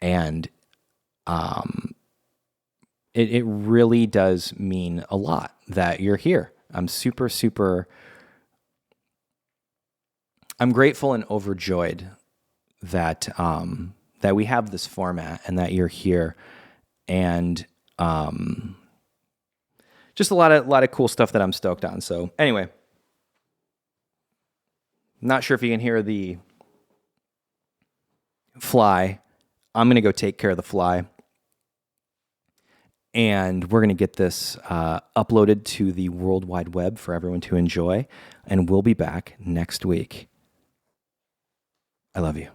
and it really does mean a lot that you're here. I'm super, super. I'm grateful and overjoyed that that we have this format and that you're here, and just a lot of cool stuff that I'm stoked on. So anyway, not sure if you can hear the fly. I'm gonna go take care of the fly, and we're gonna get this uploaded to the World Wide Web for everyone to enjoy. And we'll be back next week. I love you.